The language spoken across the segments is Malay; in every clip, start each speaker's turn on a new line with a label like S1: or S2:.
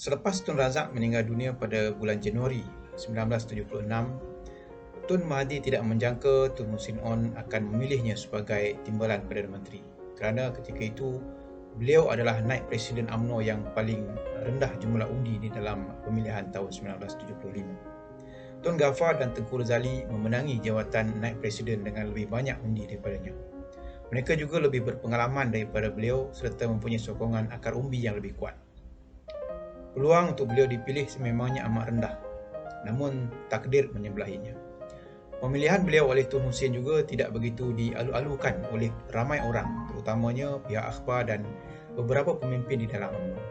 S1: Selepas Tun Razak meninggal dunia pada bulan Januari 1976, Tun Mahathir tidak menjangka Tun Hussein Onn akan memilihnya sebagai timbalan Perdana Menteri kerana ketika itu beliau adalah naib Presiden UMNO yang paling rendah jumlah undi di dalam pemilihan tahun 1975. Tun Ghaffar dan Tengku Razali memenangi jawatan naib Presiden dengan lebih banyak undi daripadanya. Mereka juga lebih berpengalaman daripada beliau serta mempunyai sokongan akar umbi yang lebih kuat. Peluang untuk beliau dipilih sememangnya amat rendah, namun takdir menyebelahinya. Pemilihan beliau oleh Tun Hussein juga tidak begitu dialu-alukan oleh ramai orang, terutamanya pihak akhbar dan beberapa pemimpin di dalam UMNO.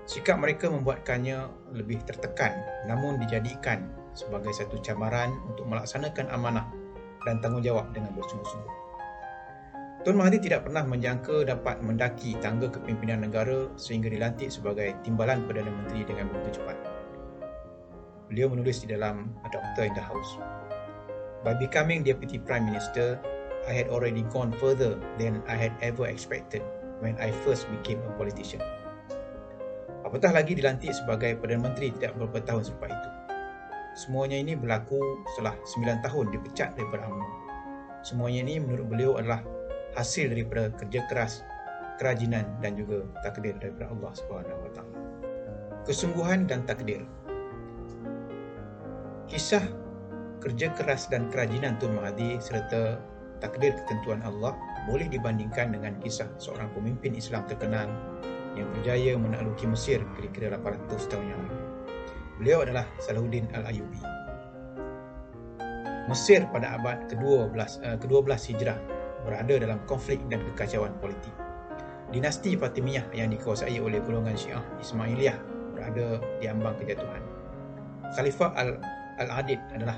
S1: Sikap mereka membuatkannya lebih tertekan, namun dijadikan sebagai satu cabaran untuk melaksanakan amanah dan tanggungjawab dengan bersungguh-sungguh. Tun Mahathir tidak pernah menjangka dapat mendaki tangga kepimpinan negara sehingga dilantik sebagai timbalan Perdana Menteri dengan begitu cepat. Beliau menulis di dalam A Doctor in the House, "By becoming Deputy Prime Minister, I had already gone further than I had ever expected when I first became a politician." Apatah lagi dilantik sebagai Perdana Menteri tidak beberapa tahun selepas itu. Semuanya ini berlaku setelah 9 tahun dipecat daripada UMNO. Semuanya ini menurut beliau adalah hasil daripada kerja keras, kerajinan dan juga takdir daripada Allah SWT. Kesungguhan dan takdir. Kisah kerja keras dan kerajinan Tun Mahathir serta takdir ketentuan Allah boleh dibandingkan dengan kisah seorang pemimpin Islam terkenal yang berjaya menakluki Mesir kira-kira 800 tahun yang lalu. Beliau adalah Salahuddin Al-Ayyubi. Mesir pada abad ke-12 Hijrah berada dalam konflik dan kekacauan politik. Dinasti Fatimiyah yang dikuasai oleh golongan Syiah Ismailiyah berada di ambang kejatuhan. Khalifah Al-Adid adalah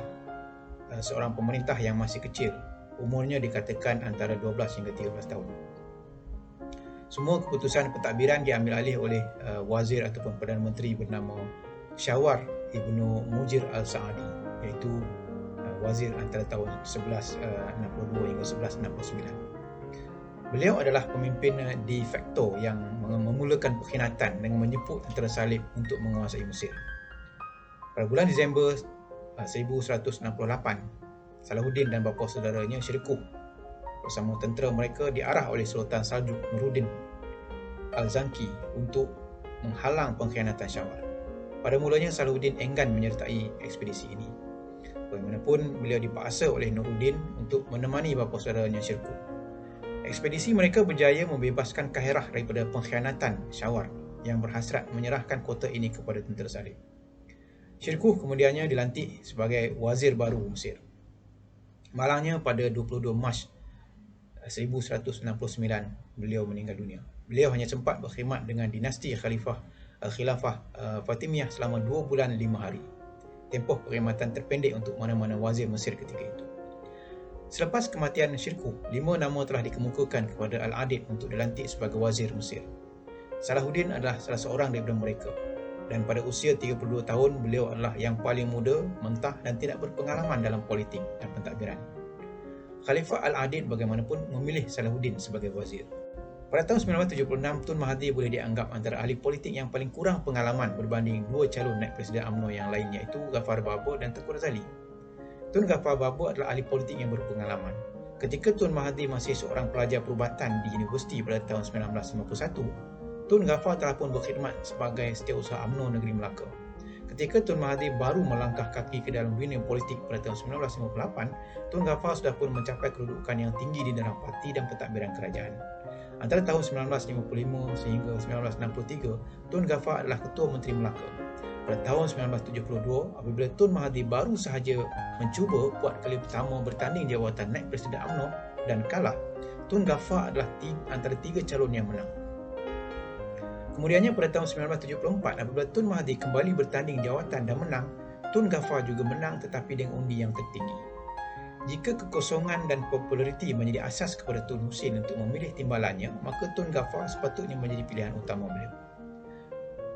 S1: seorang pemerintah yang masih kecil. Umurnya dikatakan antara 12 hingga 13 tahun. Semua keputusan pentadbiran diambil alih oleh wazir ataupun Perdana Menteri bernama Syawar Ibnu Mujir Al-Sa'adi, iaitu wazir antara tahun 1162 hingga 1169. Beliau adalah pemimpin de facto yang memulakan pengkhianatan dengan menjemput tentera salib untuk menguasai Mesir. Pada bulan Disember 1168, Salahuddin dan bapa saudaranya Syirkuh bersama tentera mereka diarah oleh Sultan Saljuk Nuruddin Al-Zanki untuk menghalang pengkhianatan Syawar. Pada mulanya Salahuddin enggan menyertai ekspedisi ini. Bagaimanapun, beliau dipaksa oleh Nuruddin untuk menemani bapa saudaranya Syirkuh. Ekspedisi mereka berjaya membebaskan Kaherah daripada pengkhianatan Syawar yang berhasrat menyerahkan kota ini kepada tentera salib. Syirkuh kemudiannya dilantik sebagai wazir baru Mesir. Malangnya pada 22 Mac 1169 beliau meninggal dunia. Beliau hanya sempat berkhidmat dengan dinasti Khilafah Fatimiyah selama 2 bulan 5 hari. Tempoh perkhidmatan terpendek untuk mana-mana wazir Mesir ketika itu. Selepas kematian Syirkuh, 5 nama telah dikemukakan kepada Al-Adid untuk dilantik sebagai wazir Mesir. Salahuddin adalah salah seorang daripada mereka, dan pada usia 32 tahun beliau adalah yang paling muda, mentah dan tidak berpengalaman dalam politik dan pentadbiran. Khalifah Al-Adid bagaimanapun memilih Salahuddin sebagai wazir. Pada tahun 1976, Tun Mahathir boleh dianggap antara ahli politik yang paling kurang pengalaman berbanding 2 calon naib Presiden UMNO yang lain, iaitu Ghaffar Babur dan Tengku Razali. Tun Ghaffar Babur adalah ahli politik yang berpengalaman. Ketika Tun Mahathir masih seorang pelajar perubatan di universiti pada tahun 1951, Tun Ghaffar telah pun berkhidmat sebagai setiausaha UMNO Negeri Melaka. Ketika Tun Mahathir baru melangkah kaki ke dalam dunia politik pada tahun 1958, Tun Ghaffar sudah pun mencapai kedudukan yang tinggi di dalam parti dan pentadbiran kerajaan. Antara tahun 1955 sehingga 1963, Tun Ghaffar adalah Ketua Menteri Melaka. Pada tahun 1972, apabila Tun Mahathir baru sahaja mencuba buat kali pertama bertanding jawatan naib Presiden UMNO dan kalah, Tun Ghaffar adalah antara 3 calon yang menang. Kemudiannya pada tahun 1974, apabila Tun Mahathir kembali bertanding jawatan dan menang, Tun Ghaffar juga menang tetapi dengan undi yang tertinggi. Jika kekosongan dan populariti menjadi asas kepada Tun Hussein untuk memilih timbalannya, maka Tun Ghaffar sepatutnya menjadi pilihan utama beliau.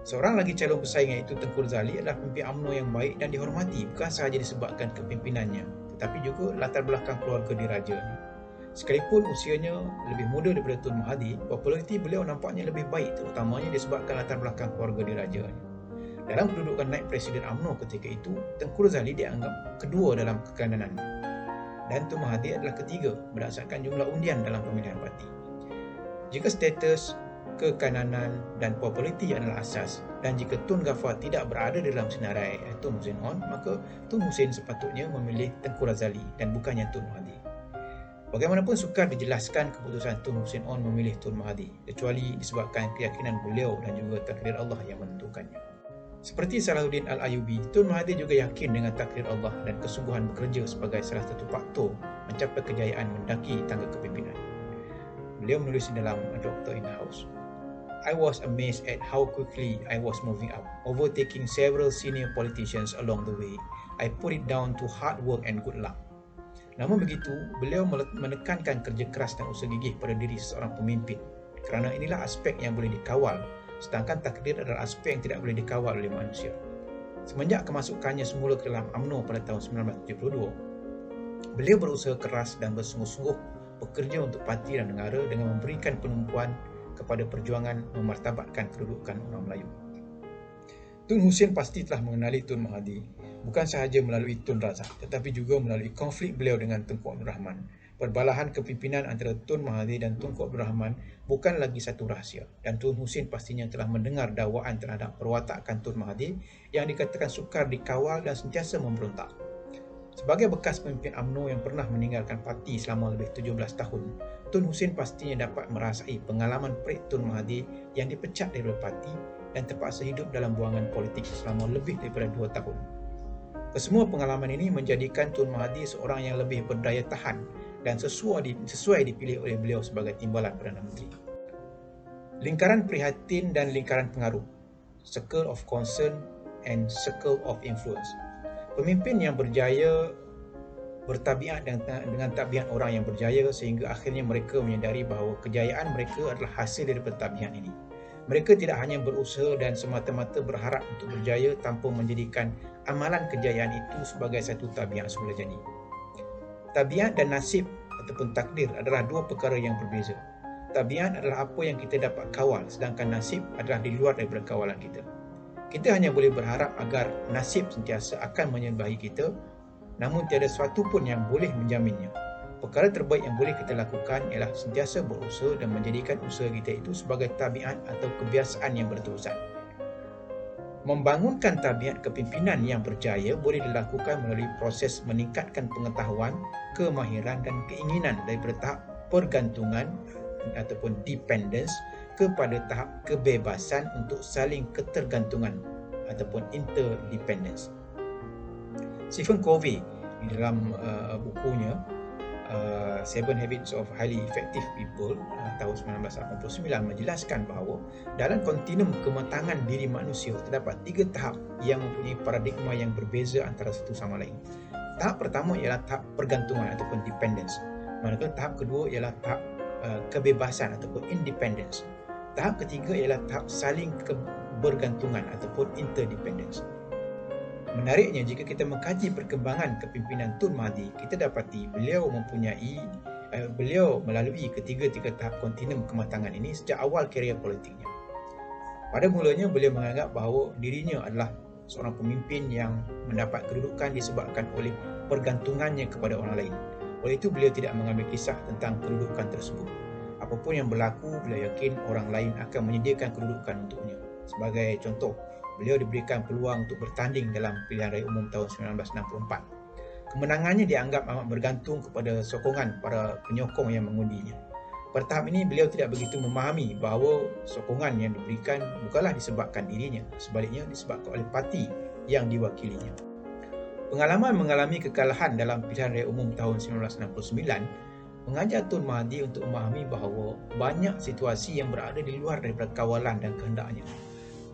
S1: Seorang lagi calon pesaing iaitu Tengku Razali adalah pemimpin UMNO yang baik dan dihormati bukan sahaja disebabkan kepimpinannya, tetapi juga latar belakang keluarga dirajanya. Sekalipun usianya lebih muda daripada Tun Mahathir, populariti beliau nampaknya lebih baik, terutamanya disebabkan latar belakang keluarga dirajanya. Dalam kedudukan naib Presiden UMNO ketika itu, Tengku Razali dianggap kedua dalam kekanan dan Tun Mahathir adalah ketiga berdasarkan jumlah undian dalam pemilihan parti. Jika status kekananan dan populariti adalah asas, dan jika Tun Ghaffar tidak berada dalam senarai Tun Hussein On, maka Tun Hussein sepatutnya memilih Tengku Razali dan bukannya Tun Mahathir. Bagaimanapun sukar dijelaskan keputusan Tun Hussein On memilih Tun Mahathir, kecuali disebabkan keyakinan beliau dan juga takdir Allah yang menentukannya. Seperti Salahuddin Al-Ayyubi, Tun Mahathir juga yakin dengan takdir Allah dan kesungguhan bekerja sebagai salah satu faktor mencapai kejayaan mendaki tangga kepimpinan. Beliau menulis di dalam Doctor in the House, I was amazed at how quickly I was moving up, overtaking several senior politicians along the way. I put it down to hard work and good luck. Namun begitu, beliau menekankan kerja keras dan usaha gigih pada diri seorang pemimpin, kerana inilah aspek yang boleh dikawal, sedangkan takdir adalah aspek yang tidak boleh dikawal oleh manusia. Semenjak kemasukannya semula ke dalam UMNO pada tahun 1972, beliau berusaha keras dan bersungguh-sungguh bekerja untuk parti dan negara dengan memberikan penumpuan kepada perjuangan memartabatkan kedudukan orang Melayu. Tun Hussein pasti telah mengenali Tun Mahathir, bukan sahaja melalui Tun Razak, tetapi juga melalui konflik beliau dengan Tunku Abdul Rahman. Perbalahan kepimpinan antara Tun Mahathir dan Tunku Abdul Rahman bukan lagi satu rahsia, dan Tun Hussein pastinya telah mendengar dakwaan terhadap perwatakan Tun Mahathir yang dikatakan sukar dikawal dan sentiasa memberontak. Sebagai bekas pemimpin UMNO yang pernah meninggalkan parti selama lebih 17 tahun, Tun Hussein pastinya dapat merasai pengalaman perik Tun Mahathir yang dipecat dari parti dan terpaksa hidup dalam buangan politik selama lebih daripada 2 tahun. Kesemua pengalaman ini menjadikan Tun Mahathir seorang yang lebih berdaya tahan dan sesuai dipilih oleh beliau sebagai timbalan Perdana Menteri. Lingkaran prihatin dan lingkaran pengaruh, circle of concern and circle of influence. Pemimpin yang berjaya bertabiat dengan tabiat orang yang berjaya sehingga akhirnya mereka menyadari bahawa kejayaan mereka adalah hasil daripada tabiat ini. Mereka tidak hanya berusaha dan semata-mata berharap untuk berjaya tanpa menjadikan amalan kejayaan itu sebagai satu tabiat semula jadi. Tabiat dan nasib ataupun takdir adalah dua perkara yang berbeza. Tabiat adalah apa yang kita dapat kawal, sedangkan nasib adalah di luar daripada kawalan kita. Kita hanya boleh berharap agar nasib sentiasa akan menyerbahi kita, namun tiada sesuatu pun yang boleh menjaminnya. Perkara terbaik yang boleh kita lakukan ialah sentiasa berusaha dan menjadikan usaha kita itu sebagai tabiat atau kebiasaan yang berterusan. Membangunkan tabiat kepimpinan yang berjaya boleh dilakukan melalui proses meningkatkan pengetahuan, kemahiran dan keinginan daripada tahap pergantungan ataupun dependence kepada tahap kebebasan untuk saling ketergantungan ataupun interdependence. Stephen Covey di dalam bukunya Seven Habits of Highly Effective People tahun 1989 menjelaskan bahawa dalam kontinum kematangan diri manusia terdapat 3 tahap yang mempunyai paradigma yang berbeza antara satu sama lain. Tahap pertama ialah tahap pergantungan ataupun dependence, manakala tahap kedua ialah tahap kebebasan ataupun independence. Tahap ketiga ialah tahap saling bergantungan ataupun interdependence. Menariknya, jika kita mengkaji perkembangan kepimpinan Tun Mahathir, kita dapati beliau melalui ketiga-tiga tahap kontinum kematangan ini sejak awal karier politiknya. Pada mulanya, beliau menganggap bahawa dirinya adalah seorang pemimpin yang mendapat kedudukan disebabkan oleh pergantungannya kepada orang lain. Oleh itu, beliau tidak mengambil kisah tentang kedudukan tersebut. Apapun yang berlaku, beliau yakin orang lain akan menyediakan kedudukan untuknya. Sebagai contoh, beliau diberikan peluang untuk bertanding dalam pilihan raya umum tahun 1964. Kemenangannya dianggap amat bergantung kepada sokongan para penyokong yang mengundinya. Pada tahap ini, beliau tidak begitu memahami bahawa sokongan yang diberikan bukanlah disebabkan dirinya, sebaliknya disebabkan oleh parti yang diwakilinya. Pengalaman mengalami kekalahan dalam pilihan raya umum tahun 1969 mengajar Tun Mahathir untuk memahami bahawa banyak situasi yang berada di luar daripada kawalan dan kehendaknya.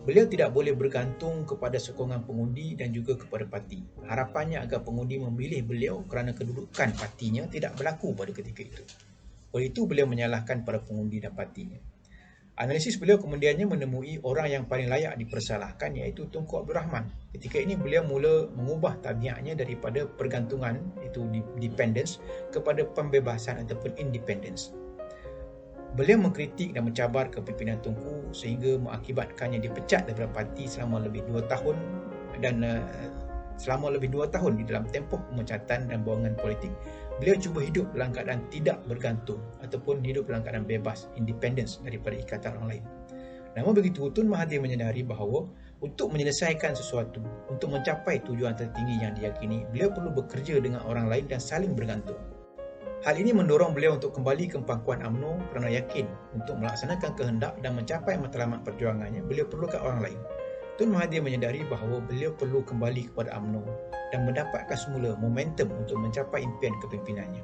S1: Beliau tidak boleh bergantung kepada sokongan pengundi dan juga kepada parti. Harapannya agar pengundi memilih beliau kerana kedudukan partinya tidak berlaku pada ketika itu. Oleh itu, beliau menyalahkan para pengundi dan partinya. Analisis beliau kemudiannya menemui orang yang paling layak dipersalahkan, iaitu Tunku Abdul Rahman. Ketika ini beliau mula mengubah tabiatnya daripada pergantungan, itu dependence, kepada pembebasan ataupun independence. Beliau mengkritik dan mencabar kepimpinan Tunku sehingga mengakibatkannya dipecat daripada parti selama lebih 2 tahun dan selama lebih 2 tahun di dalam tempoh pemecatan dan buangan politik. Beliau cuba hidup dalam keadaan tidak bergantung ataupun hidup dalam keadaan bebas, independence daripada ikatan orang lain. Namun begitu, Tun Mahathir menyedari bahawa untuk menyelesaikan sesuatu, untuk mencapai tujuan tertinggi yang diyakini, beliau perlu bekerja dengan orang lain dan saling bergantung. Hal ini mendorong beliau untuk kembali ke pangkuan UMNO kerana yakin untuk melaksanakan kehendak dan mencapai matlamat perjuangannya, beliau perlukan orang lain. Tun Mahathir menyedari bahawa beliau perlu kembali kepada UMNO dan mendapatkan semula momentum untuk mencapai impian kepimpinannya.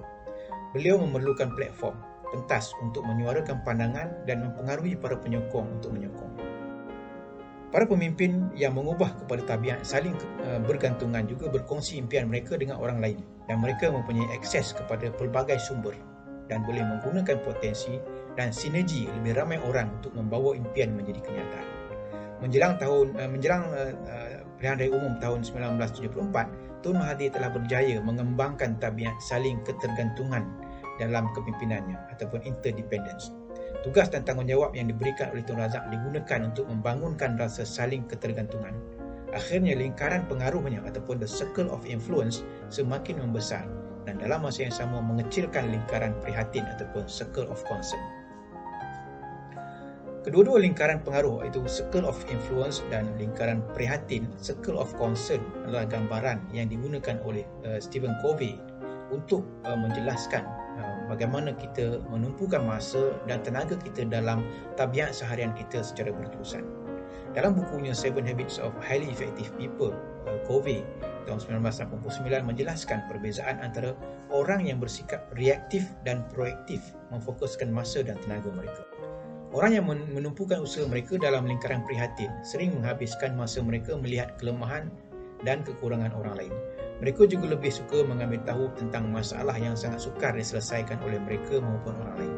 S1: Beliau memerlukan platform, pentas untuk menyuarakan pandangan dan mempengaruhi para penyokong untuk menyokong. Para pemimpin yang mengubah kepada tabiat saling bergantungan juga berkongsi impian mereka dengan orang lain dan mereka mempunyai akses kepada pelbagai sumber dan boleh menggunakan potensi dan sinergi lebih ramai orang untuk membawa impian menjadi kenyataan. Menjelang pilihan raya umum tahun 1974, Tun Mahathir telah berjaya mengembangkan tabiat saling ketergantungan dalam kepimpinannya ataupun interdependence. Tugas dan tanggungjawab yang diberikan oleh Tun Razak digunakan untuk membangunkan rasa saling ketergantungan. Akhirnya lingkaran pengaruhnya ataupun the circle of influence semakin membesar dan dalam masa yang sama mengecilkan lingkaran prihatin ataupun circle of concern. Kedua-dua lingkaran pengaruh iaitu circle of influence dan lingkaran prihatin, circle of concern adalah gambaran yang digunakan oleh Stephen Covey untuk menjelaskan bagaimana kita menumpukan masa dan tenaga kita dalam tabiat seharian kita secara berterusan. Dalam bukunya Seven Habits of Highly Effective People, Covey tahun 1989 menjelaskan perbezaan antara orang yang bersikap reaktif dan proaktif memfokuskan masa dan tenaga mereka. Orang yang menumpukan usaha mereka dalam lingkaran prihatin sering menghabiskan masa mereka melihat kelemahan dan kekurangan orang lain. Mereka juga lebih suka mengambil tahu tentang masalah yang sangat sukar diselesaikan oleh mereka maupun orang lain.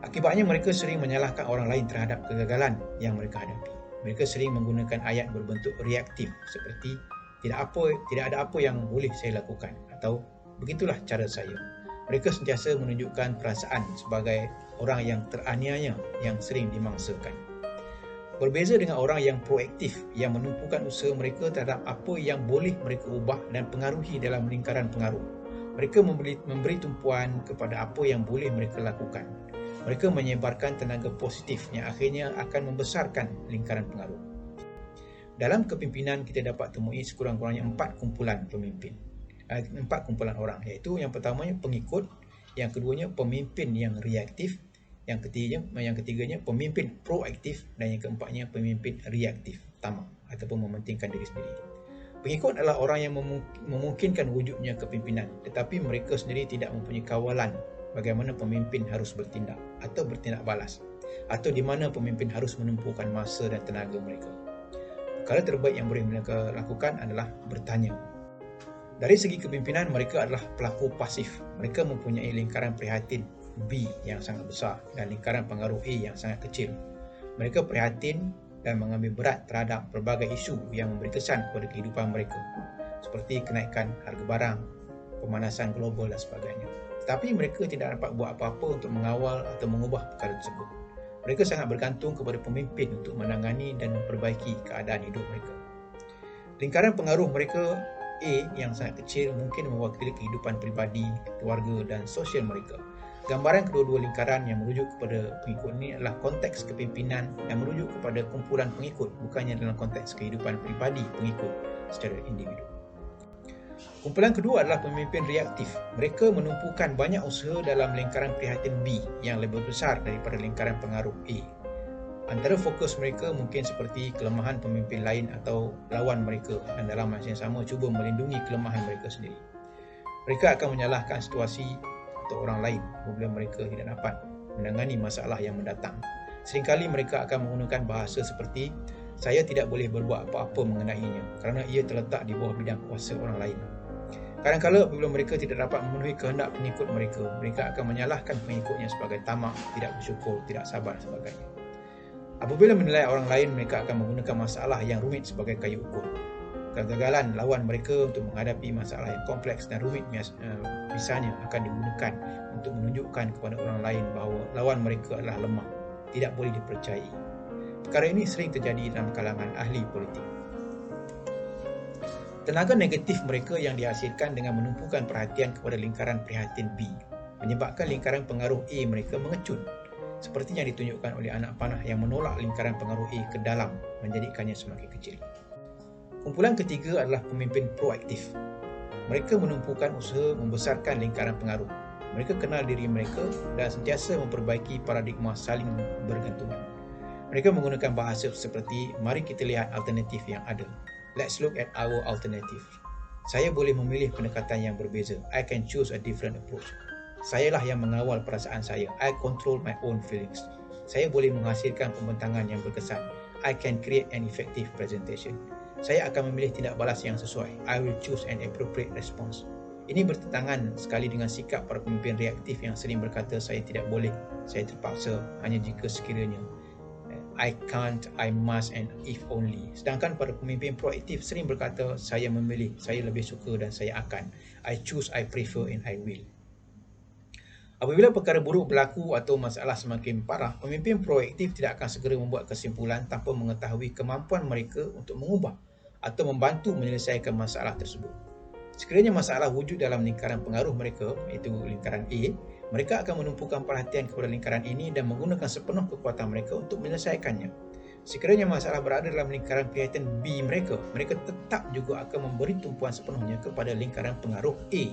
S1: Akibatnya mereka sering menyalahkan orang lain terhadap kegagalan yang mereka hadapi. Mereka sering menggunakan ayat berbentuk reaktif seperti tidak ada apa yang boleh saya lakukan atau begitulah cara saya. Mereka sentiasa menunjukkan perasaan sebagai orang yang teraniaya yang sering dimangsakan. Berbeza dengan orang yang proaktif yang menumpukan usaha mereka terhadap apa yang boleh mereka ubah dan pengaruhi dalam lingkaran pengaruh. Mereka memberi tumpuan kepada apa yang boleh mereka lakukan. Mereka menyebarkan tenaga positif yang akhirnya akan membesarkan lingkaran pengaruh. Dalam kepimpinan kita dapat temui sekurang-kurangnya 4 kumpulan pemimpin. 4 kumpulan orang, iaitu yang pertamanya pengikut, yang keduanya pemimpin yang reaktif, yang ketiganya pemimpin proaktif dan yang keempatnya pemimpin reaktif, tamak ataupun mementingkan diri sendiri. Pengikut adalah orang yang memungkinkan wujudnya kepimpinan tetapi mereka sendiri tidak mempunyai kawalan bagaimana pemimpin harus bertindak atau bertindak balas atau di mana pemimpin harus menumpukan masa dan tenaga mereka. Perkara terbaik yang boleh mereka lakukan adalah bertanya. Dari segi kepimpinan, mereka adalah pelaku pasif. Mereka mempunyai lingkaran prihatin B yang sangat besar dan lingkaran pengaruh A yang sangat kecil. Mereka prihatin dan mengambil berat terhadap berbagai isu yang memberi kesan kepada kehidupan mereka seperti kenaikan harga barang, pemanasan global dan sebagainya. Tetapi mereka tidak dapat buat apa-apa untuk mengawal atau mengubah perkara tersebut. Mereka sangat bergantung kepada pemimpin untuk menangani dan memperbaiki keadaan hidup mereka. Lingkaran pengaruh mereka A yang sangat kecil mungkin mewakili kehidupan pribadi, keluarga dan sosial mereka. Gambaran kedua-dua lingkaran yang merujuk kepada pengikut ini adalah konteks kepimpinan yang merujuk kepada kumpulan pengikut, bukannya dalam konteks kehidupan pribadi pengikut secara individu. Kumpulan kedua adalah pemimpin reaktif. Mereka menumpukan banyak usaha dalam lingkaran prihatin B yang lebih besar daripada lingkaran pengaruh A. Antara fokus mereka mungkin seperti kelemahan pemimpin lain atau lawan mereka dan dalam masa yang sama cuba melindungi kelemahan mereka sendiri. Mereka akan menyalahkan situasi atau orang lain apabila mereka tidak dapat menangani masalah yang mendatang. Seringkali mereka akan menggunakan bahasa seperti saya tidak boleh berbuat apa-apa mengenainya kerana ia terletak di bawah bidang kuasa orang lain. Kadang-kadang apabila mereka tidak dapat memenuhi kehendak pengikut mereka, mereka akan menyalahkan pengikutnya sebagai tamak, tidak bersyukur, tidak sabar dan sebagainya. Apabila menilai orang lain, mereka akan menggunakan masalah yang rumit sebagai kayu ukur. Kegagalan lawan mereka untuk menghadapi masalah yang kompleks dan rumit misalnya akan digunakan untuk menunjukkan kepada orang lain bahawa lawan mereka adalah lemah, tidak boleh dipercayai. Perkara ini sering terjadi dalam kalangan ahli politik. Tenaga negatif mereka yang dihasilkan dengan menumpukan perhatian kepada lingkaran prihatin B menyebabkan lingkaran pengaruh A mereka mengecut, seperti yang ditunjukkan oleh anak panah yang menolak lingkaran pengaruh A ke dalam menjadikannya semakin kecil. Kumpulan ketiga adalah pemimpin proaktif. Mereka menumpukan usaha membesarkan lingkaran pengaruh. Mereka kenal diri mereka dan sentiasa memperbaiki paradigma saling bergantungan. Mereka menggunakan bahasa seperti, mari kita lihat alternatif yang ada. Let's look at our alternative. Saya boleh memilih pendekatan yang berbeza. I can choose a different approach. Sayalah yang mengawal perasaan saya. I control my own feelings. Saya boleh menghasilkan pembentangan yang berkesan. I can create an effective presentation. Saya akan memilih tindak balas yang sesuai. I will choose an appropriate response. Ini bertentangan sekali dengan sikap para pemimpin reaktif yang sering berkata, saya tidak boleh, saya terpaksa, hanya jika sekiranya. I can't, I must and if only. Sedangkan para pemimpin proaktif sering berkata, saya memilih, saya lebih suka dan saya akan. I choose, I prefer and I will. Apabila perkara buruk berlaku atau masalah semakin parah, pemimpin proaktif tidak akan segera membuat kesimpulan tanpa mengetahui kemampuan mereka untuk mengubah atau membantu menyelesaikan masalah tersebut. Sekiranya masalah wujud dalam lingkaran pengaruh mereka, iaitu lingkaran A, mereka akan menumpukan perhatian kepada lingkaran ini dan menggunakan sepenuh kekuatan mereka untuk menyelesaikannya. Sekiranya masalah berada dalam lingkaran prihatin B mereka, mereka tetap juga akan memberi tumpuan sepenuhnya kepada lingkaran pengaruh A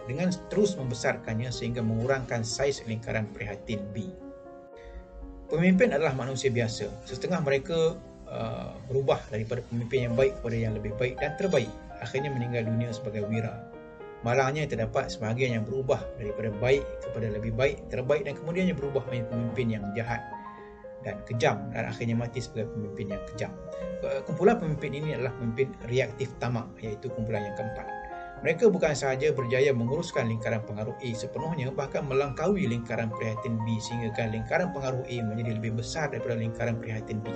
S1: dengan terus membesarkannya sehingga mengurangkan saiz lingkaran prihatin B. Pemimpin adalah manusia biasa. Setengah mereka berubah daripada pemimpin yang baik kepada yang lebih baik dan terbaik, akhirnya meninggal dunia sebagai wira. Malangnya terdapat sebahagian yang berubah daripada baik kepada lebih baik, terbaik dan kemudiannya berubah menjadi pemimpin yang jahat dan kejam dan akhirnya mati sebagai pemimpin yang kejam. Kumpulan pemimpin ini adalah pemimpin reaktif tamak, iaitu kumpulan yang keempat. Mereka bukan sahaja berjaya menguruskan lingkaran pengaruh A sepenuhnya, bahkan melangkaui lingkaran prihatin B sehingga lingkaran pengaruh A menjadi lebih besar daripada lingkaran prihatin B.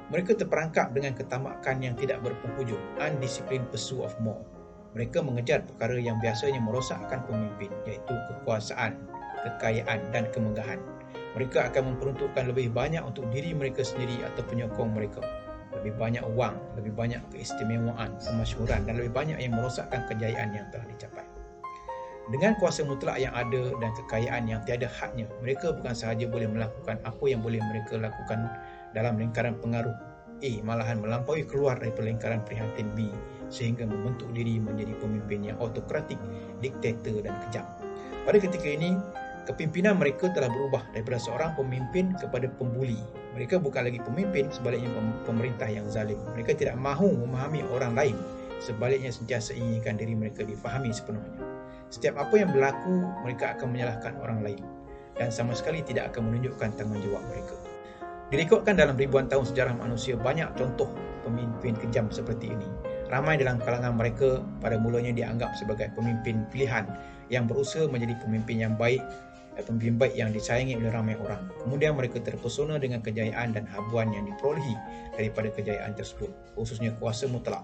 S1: Mereka terperangkap dengan ketamakan yang tidak berpenghujung, undisciplined pursuit of more. Mereka mengejar perkara yang biasanya merosakkan pemimpin, iaitu kekuasaan, kekayaan dan kemegahan. Mereka akan memperuntukkan lebih banyak untuk diri mereka sendiri atau penyokong mereka. Lebih banyak wang, lebih banyak keistimewaan, kemasyhuran dan lebih banyak yang merosakkan kejayaan yang telah dicapai. Dengan kuasa mutlak yang ada dan kekayaan yang tiada hadnya, mereka bukan sahaja boleh melakukan apa yang boleh mereka lakukan dalam lingkaran pengaruh A, malahan melampaui keluar daripada lingkaran prihatin B sehingga membentuk diri menjadi pemimpin yang autokratik, diktator dan kejam. Pada ketika ini, kepimpinan mereka telah berubah daripada seorang pemimpin kepada pembuli. Mereka bukan lagi pemimpin, sebaliknya pemerintah yang zalim. Mereka tidak mahu memahami orang lain, sebaliknya sentiasa inginkan diri mereka difahami sepenuhnya. Setiap apa yang berlaku, mereka akan menyalahkan orang lain dan sama sekali tidak akan menunjukkan tanggungjawab mereka. Direkodkan dalam ribuan tahun sejarah manusia banyak contoh pemimpin kejam seperti ini. Ramai dalam kalangan mereka pada mulanya dianggap sebagai pemimpin pilihan yang berusaha menjadi pemimpin yang baik, pemimpin baik yang disayangi oleh ramai orang. Kemudian mereka terpesona dengan kejayaan dan habuan yang diperolehi daripada kejayaan tersebut, khususnya kuasa mutlak,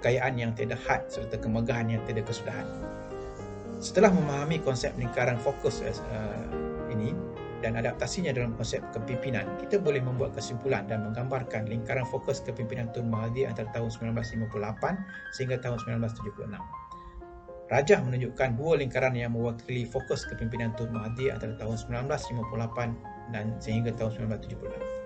S1: kekayaan yang tiada had serta kemegahan yang tiada kesudahan. Setelah memahami konsep lingkaran fokus ini dan adaptasinya dalam konsep kepimpinan, kita boleh membuat kesimpulan dan menggambarkan lingkaran fokus kepimpinan Tun Mahathir antara tahun 1958 sehingga tahun 1976. Rajah menunjukkan dua lingkaran yang mewakili fokus kepimpinan Tun Mahathir antara tahun 1958 dan sehingga tahun 1976.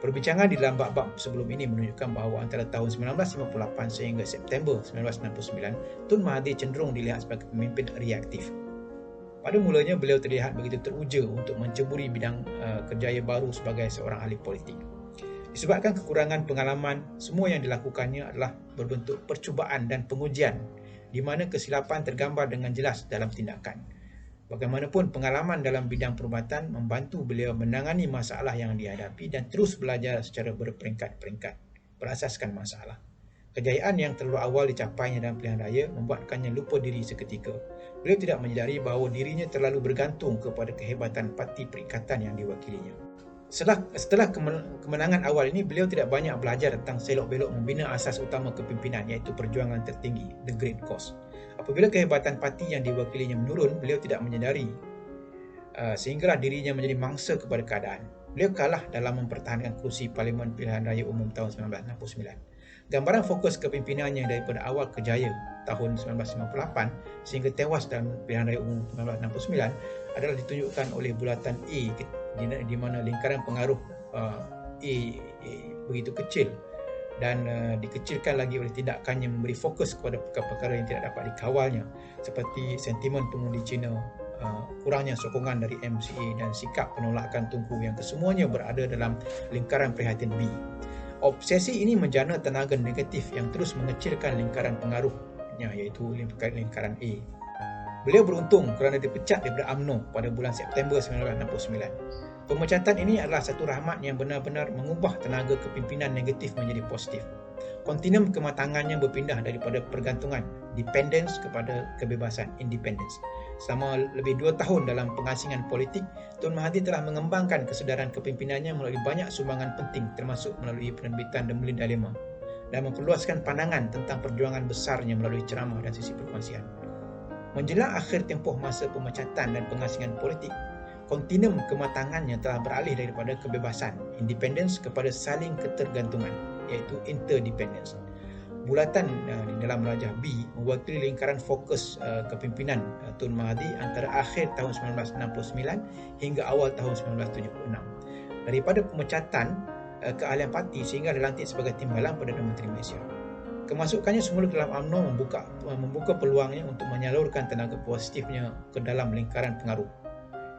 S1: Perbincangan di dalam bab-bab sebelum ini menunjukkan bahawa antara tahun 1958 sehingga September 1969, Tun Mahathir cenderung dilihat sebagai pemimpin reaktif. Pada mulanya beliau terlihat begitu teruja untuk menceburi bidang kerjaya baru sebagai seorang ahli politik. Disebabkan kekurangan pengalaman, semua yang dilakukannya adalah berbentuk percubaan dan pengujian, di mana kesilapan tergambar dengan jelas dalam tindakan. Bagaimanapun, pengalaman dalam bidang perubatan membantu beliau menangani masalah yang dihadapi dan terus belajar secara berperingkat-peringkat berasaskan masalah. Kejayaan yang terlalu awal dicapainya dalam pilihan raya membuatkannya lupa diri seketika. Beliau tidak menyedari bahawa dirinya terlalu bergantung kepada kehebatan parti perikatan yang diwakilinya. Setelah kemenangan awal ini, beliau tidak banyak belajar tentang selok-belok membina asas utama kepimpinan, iaitu perjuangan tertinggi, the great cause. Apabila kehebatan parti yang diwakilinya menurun, beliau tidak menyedari, sehinggalah dirinya menjadi mangsa kepada keadaan. Beliau kalah dalam mempertahankan kursi Parlimen Pilihan Raya Umum tahun 1969. Gambaran fokus kepimpinannya daripada awal kejaya tahun 1958 sehingga tewas dalam Pilihan Raya Umum 1969 adalah ditunjukkan oleh bulatan A, di mana lingkaran pengaruh A begitu kecil dan dikecilkan lagi oleh tindakannya memberi fokus kepada perkara-perkara yang tidak dapat dikawalnya, seperti sentimen pengundi Cina, kurangnya sokongan dari MCA dan sikap penolakan Tunku yang kesemuanya berada dalam lingkaran prihatin B. Obsesi ini menjana tenaga negatif yang terus mengecilkan lingkaran pengaruhnya, iaitu lingkaran A. Beliau beruntung kerana dipecat daripada UMNO pada bulan September 1969. Pemecatan ini adalah satu rahmat yang benar-benar mengubah tenaga kepimpinan negatif menjadi positif. Kontinum kematangannya berpindah daripada pergantungan, dependence, kepada kebebasan, independence. Selama lebih 2 tahun dalam pengasingan politik, Tun Mahathir telah mengembangkan kesedaran kepimpinannya melalui banyak sumbangan penting, termasuk melalui penerbitan The Merlin Dilemma, dan memperluaskan pandangan tentang perjuangan besarnya melalui ceramah dan sesi perkongsian. Menjelang akhir tempoh masa pemecatan dan pengasingan politik, kontinum kematangannya telah beralih daripada kebebasan, independence, kepada saling ketergantungan, iaitu interdependence. Bulatan di dalam Rajah B mewakili lingkaran fokus kepimpinan Tun Mahathir antara akhir tahun 1969 hingga awal tahun 1976. Daripada pemecatan keahlian parti sehingga dilantik sebagai timbalan Perdana Menteri Malaysia. Kemasukannya semula dalam UMNO membuka peluangnya untuk menyalurkan tenaga positifnya ke dalam lingkaran pengaruh.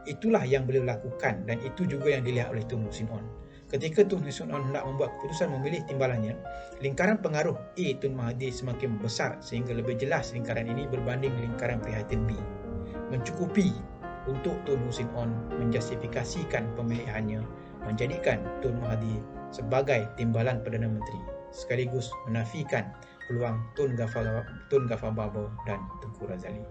S1: Itulah yang beliau lakukan dan itu juga yang dilihat oleh Tun Hussein Onn. Ketika Tun Hussein Onn hendak membuat keputusan memilih timbalannya, lingkaran pengaruh A Tun Mahathir semakin besar sehingga lebih jelas lingkaran ini berbanding lingkaran prihatin B. Mencukupi untuk Tun Hussein Onn menjustifikasikan pemilihannya menjadikan Tun Mahathir sebagai timbalan Perdana Menteri, sekaligus menafikan peluang Tun Ghaffar Babar dan Tengku Razali.